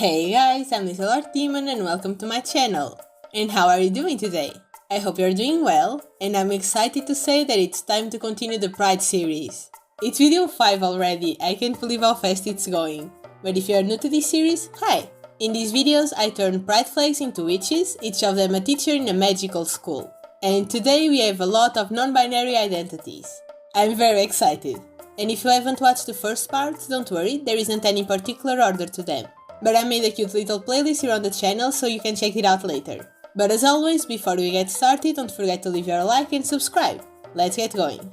Hey guys, I'm Little Art Demon and welcome to my channel. And how are you doing today? I hope you're doing well, and I'm excited to say that it's time to continue the Pride series. It's video 5 already, I can't believe how fast it's going. But if you're new to this series, hi! In these videos I turn Pride flags into witches, each of them a teacher in a magical school. And today we have a lot of non-binary identities. I'm very excited. And if you haven't watched the first part, don't worry, there isn't any particular order to them. But I made a cute little playlist here on the channel so you can check it out later. But as always, before we get started, don't forget to leave your like and subscribe. Let's get going.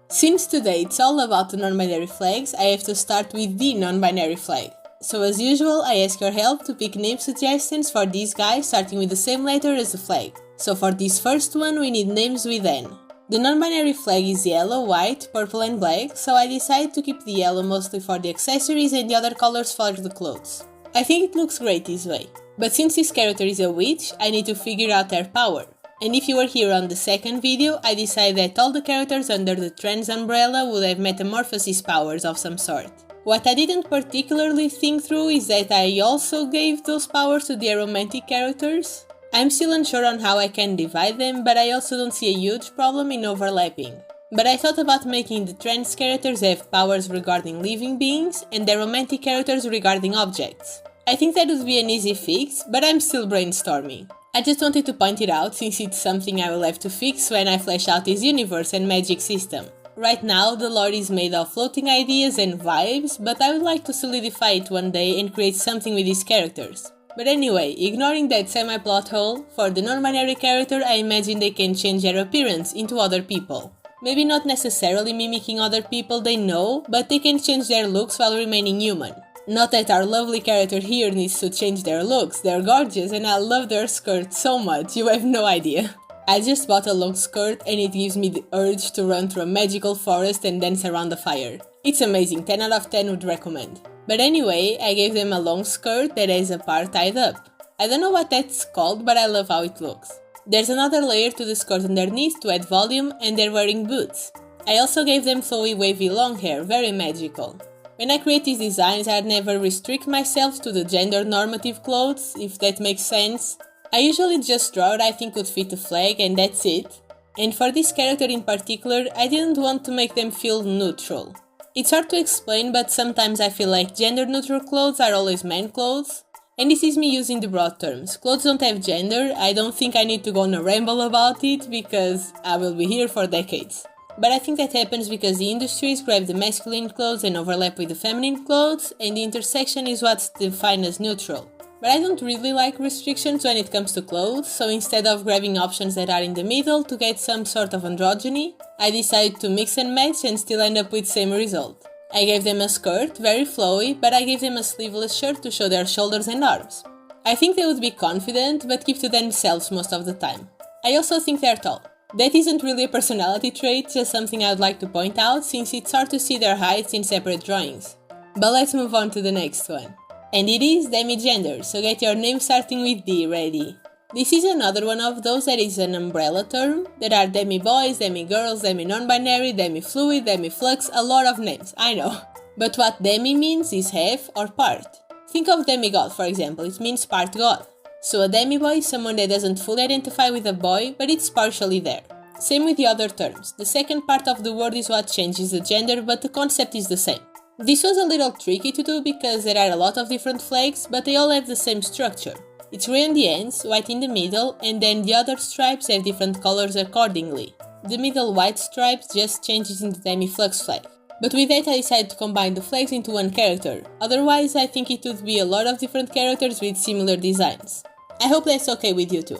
Since today it's all about the non-binary flags, I have to start with the non-binary flag. So as usual, I ask your help to pick name suggestions for these guys starting with the same letter as the flag. So for this first one we need names with N. The non-binary flag is yellow, white, purple and black, so I decided to keep the yellow mostly for the accessories and the other colors for the clothes. I think it looks great this way. But since this character is a witch, I need to figure out their power. And if you were here on the second video, I decided that all the characters under the trans umbrella would have metamorphosis powers of some sort. What I didn't particularly think through is that I also gave those powers to the aromantic characters. I'm still unsure on how I can divide them, but I also don't see a huge problem in overlapping. But I thought about making the trans characters have powers regarding living beings and the romantic characters regarding objects. I think that would be an easy fix, but I'm still brainstorming. I just wanted to point it out since it's something I will have to fix when I flesh out this universe and magic system. Right now the lore is made of floating ideas and vibes, but I would like to solidify it one day and create something with these characters. But anyway, ignoring that semi-plot hole, for the non-binary character I imagine they can change their appearance into other people. Maybe not necessarily mimicking other people they know, but they can change their looks while remaining human. Not that our lovely character here needs to change their looks, they're gorgeous and I love their skirt so much, you have no idea. I just bought a long skirt and it gives me the urge to run through a magical forest and dance around the fire. It's amazing, 10 out of 10 would recommend. But anyway, I gave them a long skirt that has a part tied up. I don't know what that's called, but I love how it looks. There's another layer to the skirt underneath to add volume, and they're wearing boots. I also gave them flowy wavy long hair, very magical. When I create these designs, I'd never restrict myself to the gender normative clothes, if that makes sense. I usually just draw what I think would fit the flag and that's it. And for this character in particular, I didn't want to make them feel neutral. It's hard to explain, but sometimes I feel like gender-neutral clothes are always man clothes. And this is me using the broad terms. Clothes don't have gender, I don't think I need to go on a ramble about it, because I will be here for decades. But I think that happens because the industries grab the masculine clothes and overlap with the feminine clothes, and the intersection is what's defined as neutral. But I don't really like restrictions when it comes to clothes, so instead of grabbing options that are in the middle to get some sort of androgyny, I decided to mix and match and still end up with the same result. I gave them a skirt, very flowy, but I gave them a sleeveless shirt to show their shoulders and arms. I think they would be confident, but keep to themselves most of the time. I also think they're tall. That isn't really a personality trait, just something I would like to point out since it's hard to see their heights in separate drawings. But let's move on to the next one. And it is demigender, so get your name starting with D ready. This is another one of those that is an umbrella term. There are demi-boys, demi-girls, demi-non-binary, demi-fluid, demi-flux, a lot of names, I know. But what demi means is half or part. Think of demigod for example, it means part god. So a demi-boy is someone that doesn't fully identify with a boy, but it's partially there. Same with the other terms. The second part of the word is what changes the gender, but the concept is the same. This was a little tricky to do because there are a lot of different flags, but they all have the same structure. It's grey on the ends, white in the middle, and then the other stripes have different colors accordingly. The middle white stripes just changes into demi-flux flag. But with that I decided to combine the flags into one character, otherwise I think it would be a lot of different characters with similar designs. I hope that's okay with you too.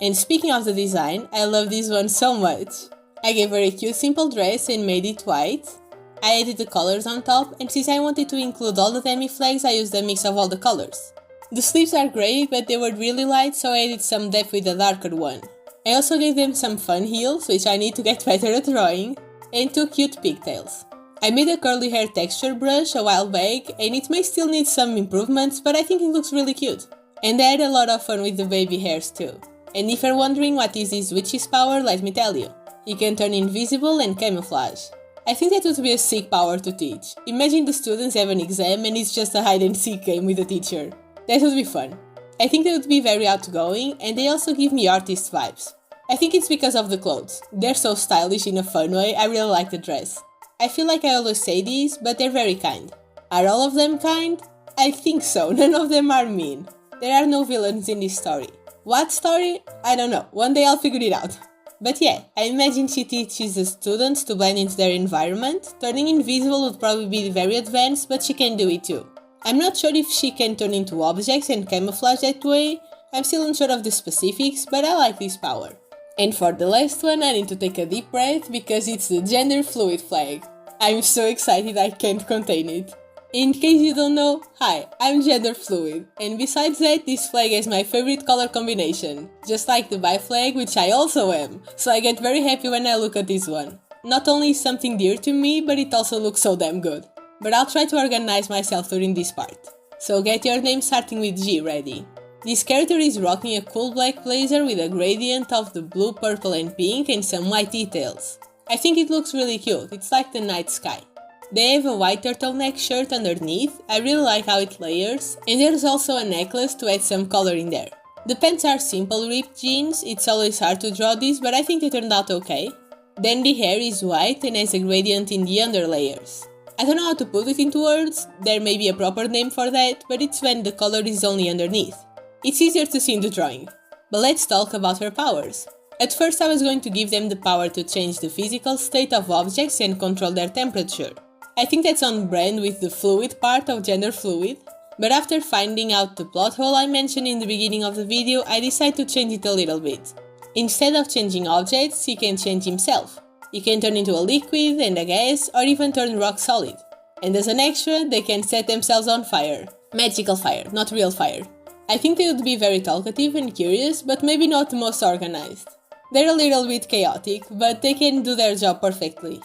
And speaking of the design, I love this one so much. I gave her a cute simple dress and made it white. I added the colors on top, and since I wanted to include all the demi-flags, I used a mix of all the colors. The sleeves are grey, but they were really light, so I added some depth with a darker one. I also gave them some fun heels, which I need to get better at drawing, and 2 cute pigtails. I made a curly hair texture brush a while back, and it may still need some improvements, but I think it looks really cute. And I had a lot of fun with the baby hairs too. And if you're wondering what is this witch's power, let me tell you. You can turn invisible and camouflage. I think that would be a sick power to teach. Imagine the students have an exam and it's just a hide and seek game with the teacher. That would be fun. I think they would be very outgoing and they also give me artist vibes. I think it's because of the clothes. They're so stylish in a fun way, I really like the dress. I feel like I always say this, but they're very kind. Are all of them kind? I think so, none of them are mean. There are no villains in this story. What story? I don't know, one day I'll figure it out. But yeah, I imagine she teaches the students to blend into their environment. Turning invisible would probably be very advanced, but she can do it too. I'm not sure if she can turn into objects and camouflage that way. I'm still unsure of the specifics, but I like this power. And for the last one, I need to take a deep breath because it's the gender fluid flag. I'm so excited I can't contain it. In case you don't know, hi, I'm gender fluid, and besides that, this flag is my favorite color combination, just like the bi flag, which I also am, so I get very happy when I look at this one. Not only is something dear to me, but it also looks so damn good. But I'll try to organize myself during this part. So get your name starting with G ready. This character is rocking a cool black blazer with a gradient of the blue, purple and pink and some white details. I think it looks really cute, it's like the night sky. They have a white turtleneck shirt underneath, I really like how it layers, and there's also a necklace to add some color in there. The pants are simple ripped jeans, it's always hard to draw these, but I think they turned out okay. Then the hair is white and has a gradient in the underlayers. I don't know how to put it into words, there may be a proper name for that, but it's when the color is only underneath. It's easier to see in the drawing. But let's talk about her powers. At first I was going to give them the power to change the physical state of objects and control their temperature. I think that's on brand with the fluid part of gender fluid, but after finding out the plot hole I mentioned in the beginning of the video, I decided to change it a little bit. Instead of changing objects, he can change himself. He can turn into a liquid and a gas, or even turn rock solid. And as an extra, they can set themselves on fire. Magical fire, not real fire. I think they would be very talkative and curious, but maybe not the most organized. They're a little bit chaotic, but they can do their job perfectly.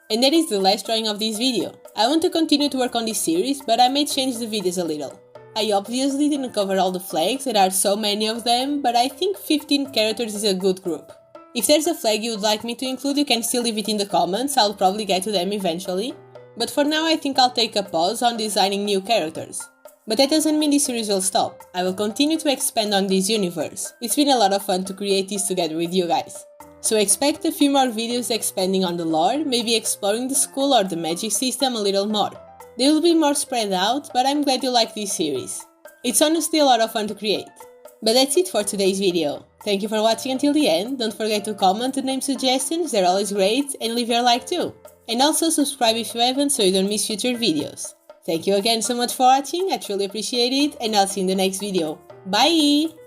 And that is the last drawing of this video. I want to continue to work on this series, but I may change the videos a little. I obviously didn't cover all the flags, there are so many of them, but I think 15 characters is a good group. If there's a flag you would like me to include, you can still leave it in the comments, I'll probably get to them eventually. But for now I think I'll take a pause on designing new characters. But that doesn't mean this series will stop. I will continue to expand on this universe. It's been a lot of fun to create this together with you guys. So expect a few more videos expanding on the lore, maybe exploring the school or the magic system a little more. They will be more spread out, but I'm glad you like this series. It's honestly a lot of fun to create. But that's it for today's video. Thank you for watching until the end, don't forget to comment and name suggestions, they're always great, and leave your like too. And also subscribe if you haven't so you don't miss future videos. Thank you again so much for watching, I truly appreciate it, and I'll see you in the next video. Bye!